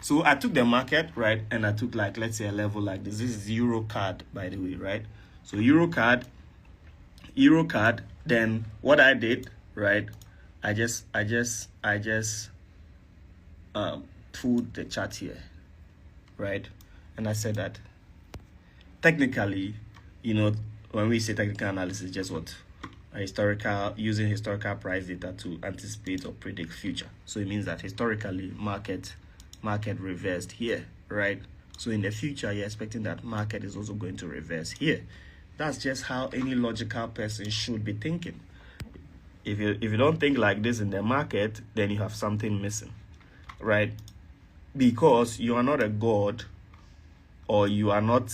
So I took the market, right? And I took like, let's say a level like this. This is Euro card, by the way, right? So Euro card. Then what I did, right? I just pulled the chart here, right? And I said that technically, when we say technical analysis, just what? Using historical price data to anticipate or predict future. So it means that historically market reversed here, right? So in the future, you're expecting that market is also going to reverse here. That's just how any logical person should be thinking. If you don't think like this in the market, then you have something missing, right? Because you are not a god, or you are not,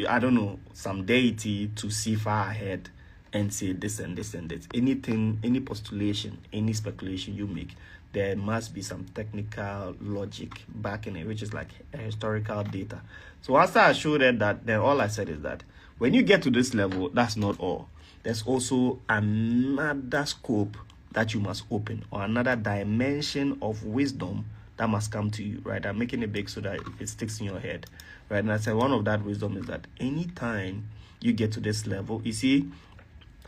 I don't know, some deity to see far ahead and say this and this and this. Anything, any postulation, any speculation you make, there must be some technical logic backing it, which is like a historical data. So after I showed that, then all I said is that when you get to this level, that's not all. There's also another scope that you must open, or another dimension of wisdom that must come to you, right? I'm making it big so that it sticks in your head, right? And I said one of that wisdom is that anytime you get to this level, you see,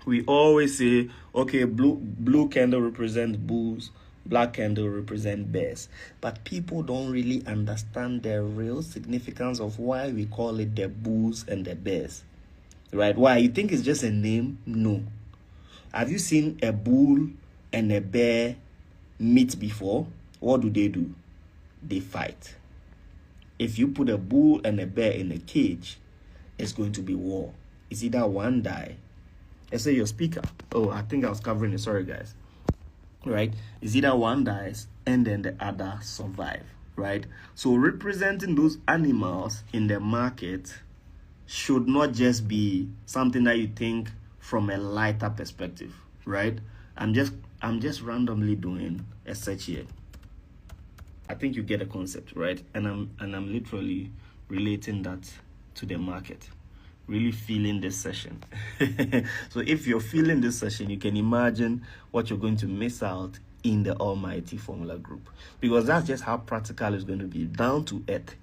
we always say, okay, blue candle represents bulls, black candle represents bears. But people don't really understand the real significance of why we call it the bulls and the bears, right? Why? You think it's just a name? No. Have you seen a bull and a bear meet before? What do? They fight. If you put a bull and a bear in a cage, it's going to be war. It's either one die. Let's say your speaker. Oh, I think I was covering it. Sorry, guys. Right? It's either one dies and then the other survive. Right? So representing those animals in the market should not just be something that you think from a lighter perspective. Right? I'm just randomly doing a search here. I think you get a concept, right? And I'm literally relating that to the market. Really feeling this session. So if you're feeling this session, you can imagine what you're going to miss out in the almighty formula group, because that's just how practical it's going to be, down to earth.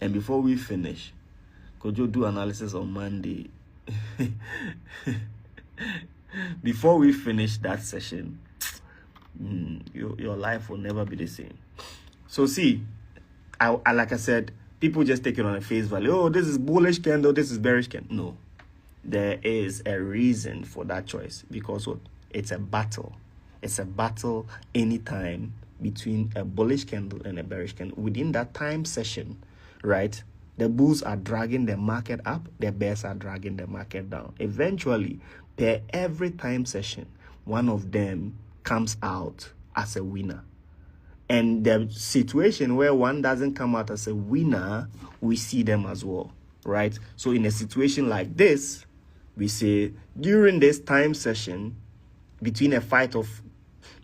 And before we finish, Kojo do analysis on Monday. Before we finish that session, your life will never be the same. So see, I like I said, people just take it on a face value. Oh, this is bullish candle, this is bearish candle. No, there is a reason for that choice, because what? It's a battle. It's a battle anytime between a bullish candle and a bearish candle. Within that time session, right, the bulls are dragging the market up, the bears are dragging the market down. Eventually, per every time session, one of them comes out as a winner. And the situation where one doesn't come out as a winner, we see them as well, right? So in a situation like this, we say during this time session, between a fight of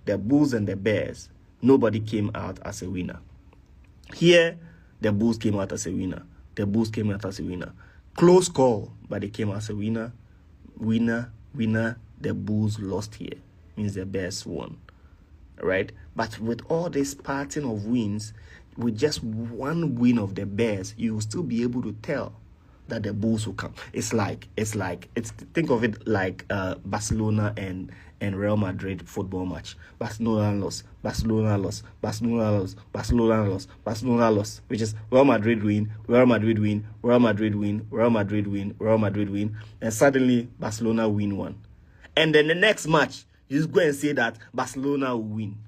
the bulls and the bears, nobody came out as a winner. Here, the bulls came out as a winner. The bulls came out as a winner. Close call, but they came as a winner. Winner. The bulls lost here. Means the bears won. Right? But with all this pattern of wins, with just one win of the bears, you will still be able to tell that the bulls will come. It's think of it like Barcelona and Real Madrid football match. Barcelona lost, which is Real Madrid win, and suddenly Barcelona win one. And then the next match, you just go and say that Barcelona will win.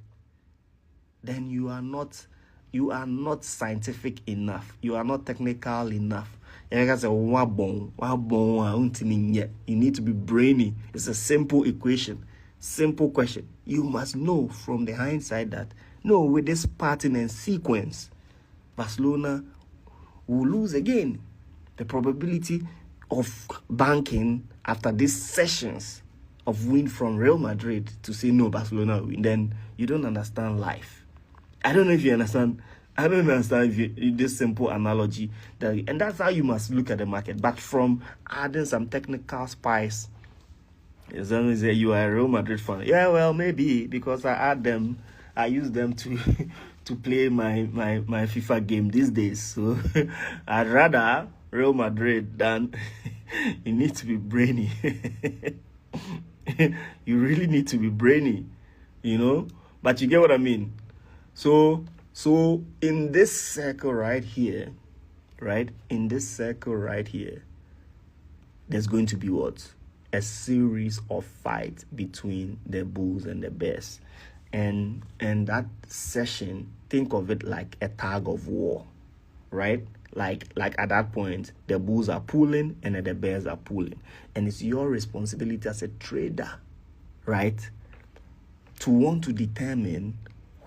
Then you are not scientific enough. You are not technical enough. You need to be brainy. It's a simple equation, simple question. You must know from the hindsight that, no, with this pattern and sequence, Barcelona will lose again. The probability of banking after these sessions of win from Real Madrid to say no, Barcelona will win, then you don't understand life. I don't know if you understand. I don't understand if you, this simple analogy, and that's how you must look at the market. But from adding some technical spice, as long as you are a Real Madrid fan, yeah, well, maybe because I use them to to play my FIFA game these days. So I'd rather Real Madrid than you need to be brainy. You really need to be brainy, you know? But you get what I mean? So in this circle right here, right? In this circle right here, there's going to be what? A series of fights between the bulls and the bears. And that session, think of it like a tug of war, right? Like at that point, the bulls are pulling and the bears are pulling. And it's your responsibility as a trader, right, to want to determine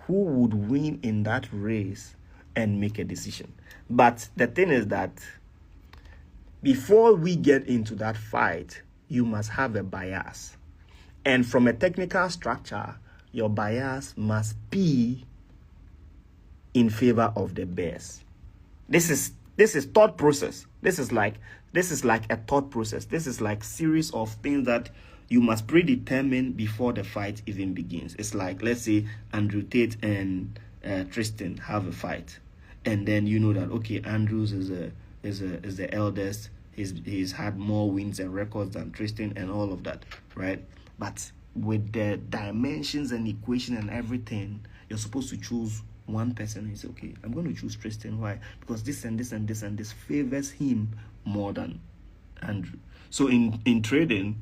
who would win in that race and make a decision. But the thing is that before we get into that fight, you must have a bias. And from a technical structure, your bias must be in favor of the bears. This is thought process. This is like a thought process. This is like series of things that you must predetermine before the fight even begins. It's like, let's say Andrew Tate and Tristan have a fight, and then you know that okay, Andrews is the eldest. He's had more wins and records than Tristan and all of that, right? But with the dimensions and equation and everything, you're supposed to choose one person and you say, okay, I'm going to choose Tristan. Why? Because this and this and this and this favors him more than Andrew. So in trading,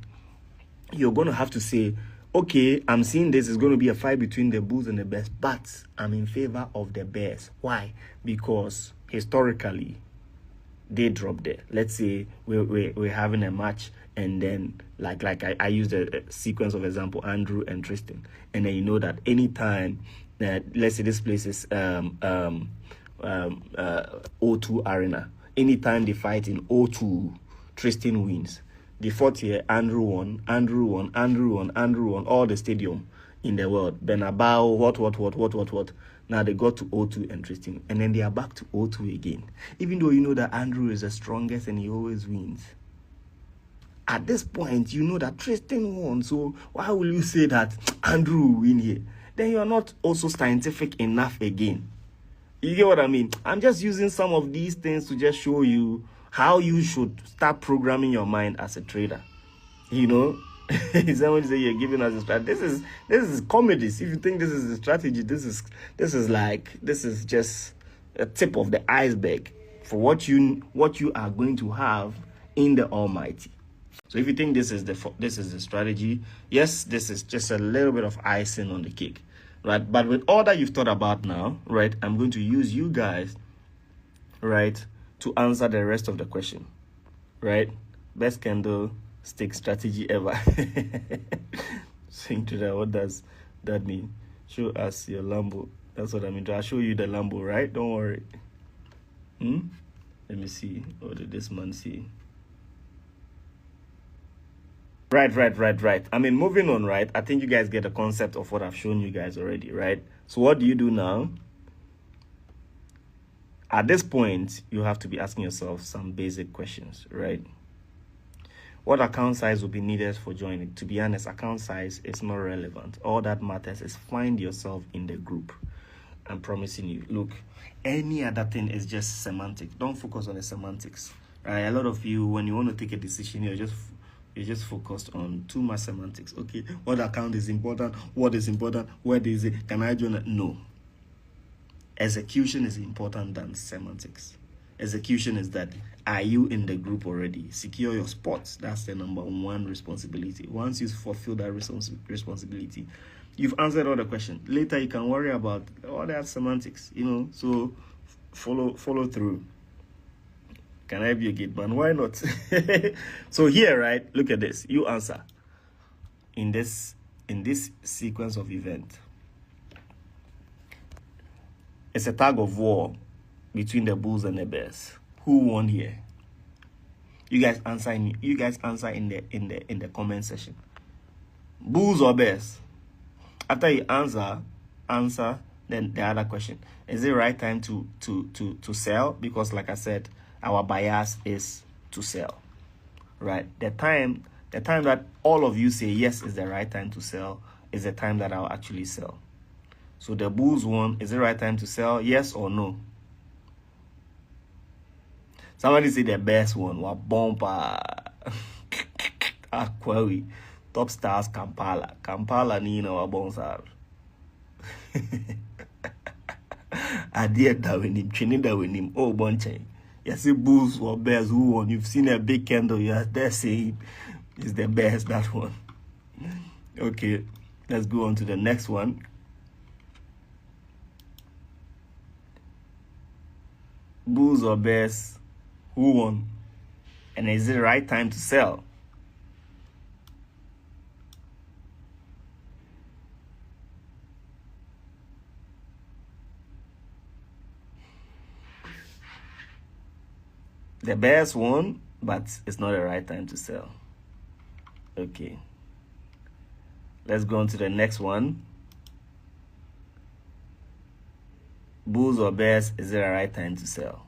you're going to have to say, okay, I'm seeing this is going to be a fight between the bulls and the bears, but I'm in favor of the bears. Why? Because historically, they drop there. Let's say we're having a match, and then like I used a sequence of example, Andrew and Tristan, and then you know that anytime let's say this place is O2 Arena, anytime they fight in O2, Tristan wins. The fourth year, Andrew won, all the stadium in the world, Bernabeu, what. Now they got to O2 and Tristan, and then they are back to O2 again. Even though you know that Andrew is the strongest and he always wins. At this point, you know that Tristan won, so why will you say that Andrew will win here? Then you are not also scientific enough again. You get what I mean? I'm just using some of these things to just show you how you should start programming your mind as a trader. You know? Someone say you're giving us a strategy. This is comedies. If you think this is a strategy, this is just a tip of the iceberg for what you are going to have in the Almighty. So if you think this is the strategy, yes, this is just a little bit of icing on the cake, right? But with all that you've thought about now, right, I'm going to use you guys, right, to answer the rest of the question, right? Best candle stick strategy ever. Saying to that, what does that mean? Show us your Lambo. That's what I mean. I'll show you the Lambo, right? Don't worry. Let me see. What did this man see? Right. I mean, moving on, right? I think you guys get the concept of what I've shown you guys already, right? So what do you do now? At this point, you have to be asking yourself some basic questions, right? What account size will be needed for joining? To be honest, account size is not relevant. All that matters is find yourself in the group. I'm promising you. Look, any other thing is just semantics. Don't focus on the semantics. Right? A lot of you, when you want to take a decision, you're just focused on too much semantics. Okay, what account is important? What is important? Where is it? Can I join it? No. Execution is important than semantics. Execution is that, are you in the group already? Secure your spots. That's the number one responsibility. Once you fulfill that responsibility, you've answered all the questions. Later, you can worry about all that semantics, you know. So follow through. Can I be a gate man? Why not? So here, right, look at this. You answer. In this sequence of event, it's a tug of war between the bulls and the bears. Who won here? You guys answer in the comment section. Bulls or bears? After you answer then the other question. Is it right time to sell? Because like I said, our bias is to sell. Right? The time that all of you say yes is the right time to sell is the time that I'll actually sell. So the bulls won. Is it right time to sell? Yes or no? Somebody say the best one. Wa bumper. Aquari. Top stars Kampala. Kampala ni na wa bonsar. Adia da wenim. Chini da wenim. Oh bonche. You see bulls or bears who won. You've seen a big candle. You are there saying it's the best, that one. Okay. Let's go on to the next one. Bulls or bears, who won? And is it the right time to sell? The bears won, but it's not the right time to sell. Okay. Let's go on to the next one. Bulls or bears, is it the right time to sell?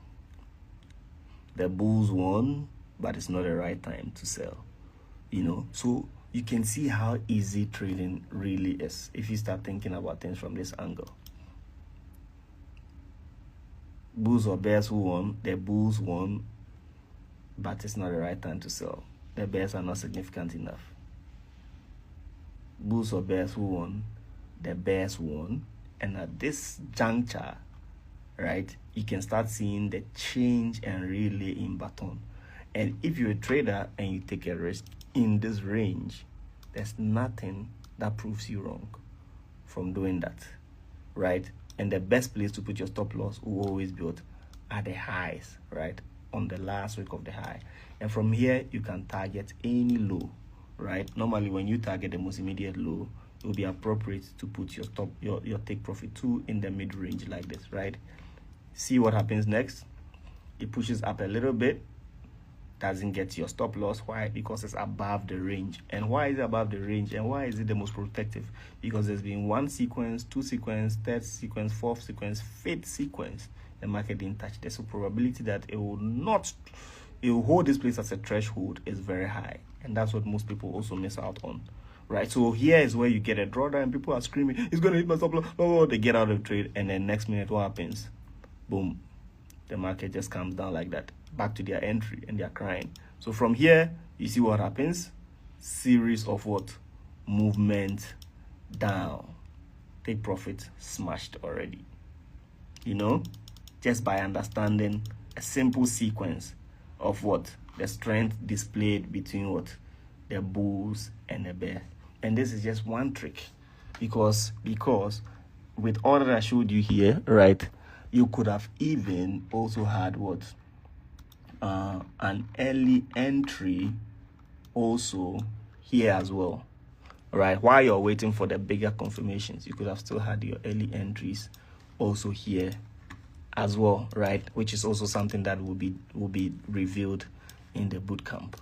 The bulls won, but it's not the right time to sell. You know, so you can see how easy trading really is if you start thinking about things from this angle. Bulls or bears, who won? The bulls won, but it's not the right time to sell. The bears are not significant enough. Bulls or bears, who won? The bears won. And at this juncture, right, you can start seeing the change and relay in baton. And if you're a trader and you take a risk in this range, there's nothing that proves you wrong from doing that, right? And the best place to put your stop loss will always be at the highs, right, on the last week of the high. And from here, you can target any low, right? Normally, when you target the most immediate low, it will be appropriate to put your stop, your take profit 2 in the mid range like this, right? See what happens next. It pushes up a little bit, doesn't get your stop loss. Why? Because it's above the range. And why is it above the range? And why is it the most protective? Because there's been 1 sequence, 2 sequence, 3rd sequence, 4th sequence, 5th sequence. The market didn't touch. There's a probability that it will hold this place as a threshold is very high. And that's what most people also miss out on. Right, so here is where you get a drawdown and people are screaming, it's going to hit my stop loss. Oh, they get out of trade, and then next minute, what happens? Boom, the market just comes down like that, back to their entry, and they're crying. So from here, you see what happens? Series of what? Movement down. Take profit smashed already. You know, just by understanding a simple sequence of what? The strength displayed between what? The bulls and the bear. And this is just one trick, because with all that I showed you here, right, you could have even also had what, an early entry also here as well, right? While you're waiting for the bigger confirmations, you could have still had your early entries also here as well, right? Which is also something that will be revealed in the bootcamp,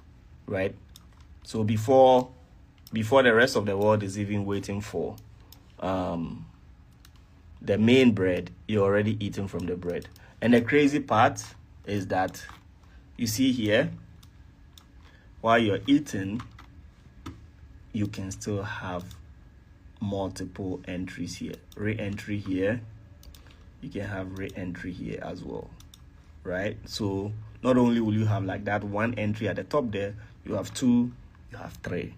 right? So before the rest of the world is even waiting for the main bread, you're already eating from the bread. And the crazy part is that you see here, while you're eating, you can still have multiple entries here. Re-entry here. You can have re-entry here as well, right? So not only will you have like that one entry at the top there, you have 2, you have 3.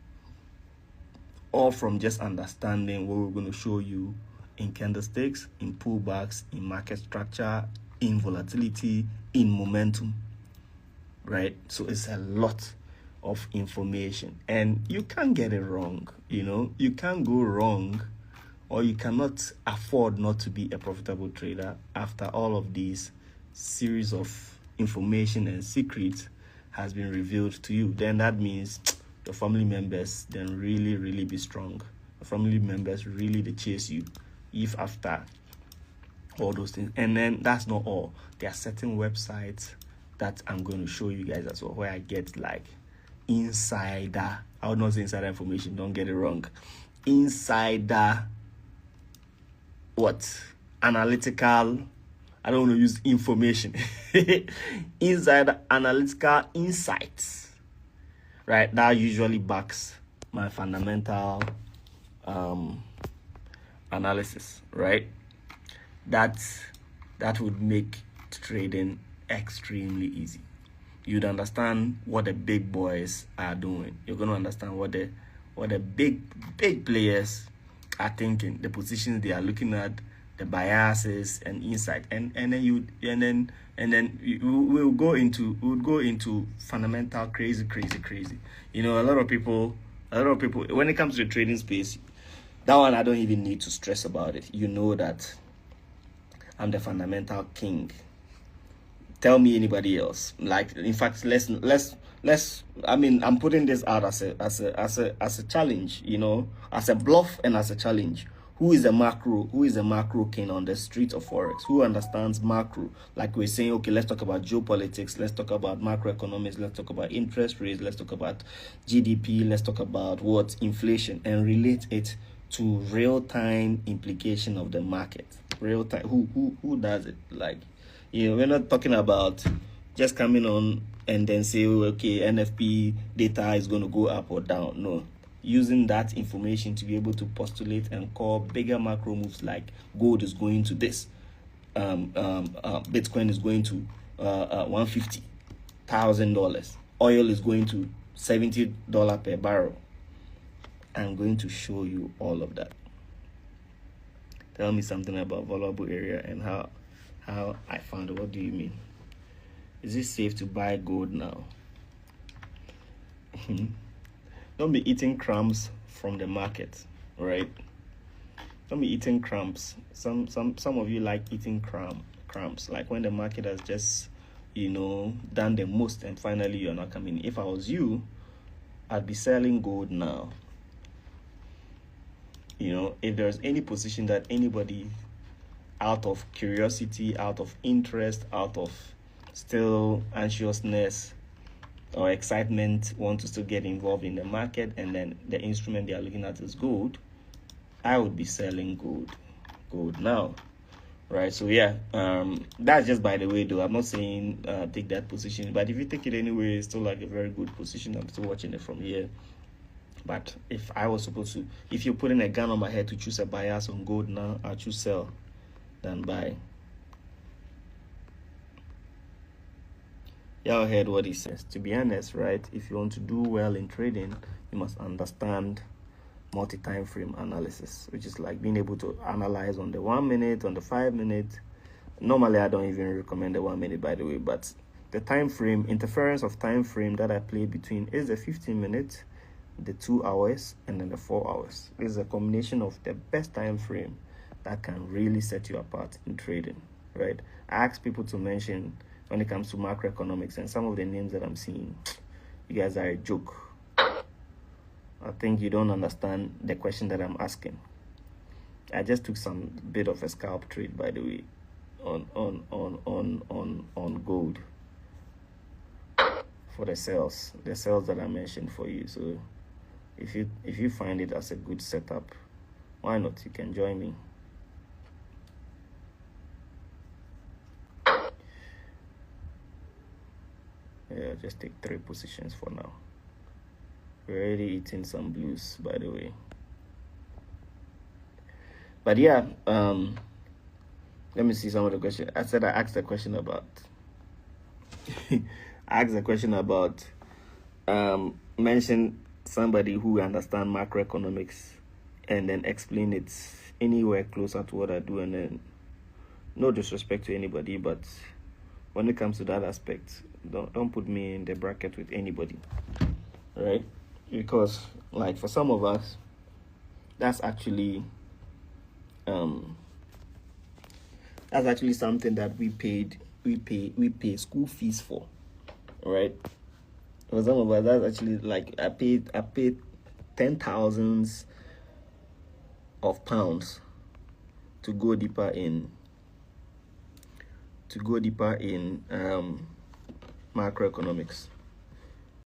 All from just understanding what we're going to show you in candlesticks, in pullbacks, in market structure, in volatility, in momentum, right? So it's a lot of information, and you can't get it wrong. You know, you can't go wrong, or you cannot afford not to be a profitable trader after all of these series of information and secrets has been revealed to you. Then that means your family members then really be strong. Your family members really they chase you if after all those things. And then that's not all. There are certain websites that I'm going to show you guys as well, where I get like insider, I would not say insider information, don't get it wrong, insider what, analytical, I don't want to use information, insider analytical insights, right? That usually backs my fundamental analysis, right? That would make trading extremely easy. You'd understand what the big boys are doing. You're going to understand what the big players are thinking, the positions they are looking at, the biases and insight, and then we'll go into fundamental crazy. You know, a lot of people when it comes to the trading space, that one I don't even need to stress about it. You know that I'm the fundamental king. Tell me anybody else. Like, in fact, let's I mean, I'm putting this out as a challenge, you know, as a bluff and as a challenge. Who is a macro king on the street of Forex? Who understands macro? Like we're saying, okay, let's talk about geopolitics, let's talk about macroeconomics, let's talk about interest rates, let's talk about GDP, let's talk about what inflation, and relate it to real-time implication of the market. Real time. Who does it? Like, you know, we're not talking about just coming on and then say, okay, NFP data is going to go up or down. No. Using that information to be able to postulate and call bigger macro moves, like gold is going to this, Bitcoin is going to $150,000, oil is going to $70 per barrel. I'm going to show you all of that. Tell me something about vulnerable area and how I found it. What do you mean? Is it safe to buy gold now? Don't be eating crumbs from the market, right? Don't be eating crumbs. Some of you like eating crumbs. Like when the market has just, you know, done the most and finally you're not coming. If I was you, I'd be selling gold now. You know, if there's any position that anybody, out of curiosity, out of interest, out of still anxiousness or excitement, want to still get involved in the market, and then the instrument they are looking at is gold, I would be selling gold now, right? So yeah, that's just by the way though. I'm not saying take that position, but if you take it anyway, it's still like a very good position. I'm still watching it from here. But if I was supposed to, if you're putting a gun on my head to choose a bias on gold now, I'll choose sell than buy. Y'all heard what he says. To be honest, right, if you want to do well in trading, you must understand multi-time frame analysis, which is like being able to analyze on the 1 minute, on the 5 minute. Normally, I don't even recommend the 1 minute, by the way, but the time frame, interference of time frame that I play between is the 15 minutes, the 2 hours, and then the 4 hours. This is a combination of the best time frame that can really set you apart in trading, right? I ask people to mention when it comes to macroeconomics, and some of the names that I'm seeing, you guys are a joke. I think you don't understand the question that I'm asking. I just took some bit of a scalp trade, by the way, on gold for the sales that I mentioned for you. So if you find it as a good setup, why not? You can join me. Yeah, just take 3 positions for now. We're already eating some blues, by the way. But yeah, let me see some of the questions. I asked a question about mention somebody who understand macroeconomics and then explain it anywhere closer to what I do, and then no disrespect to anybody, but when it comes to that aspect, don't put me in the bracket with anybody, right? Because like for some of us, that's actually something that we pay school fees for, right? For some of us, that's actually like I paid 10,000s of pounds to go deeper in macroeconomics.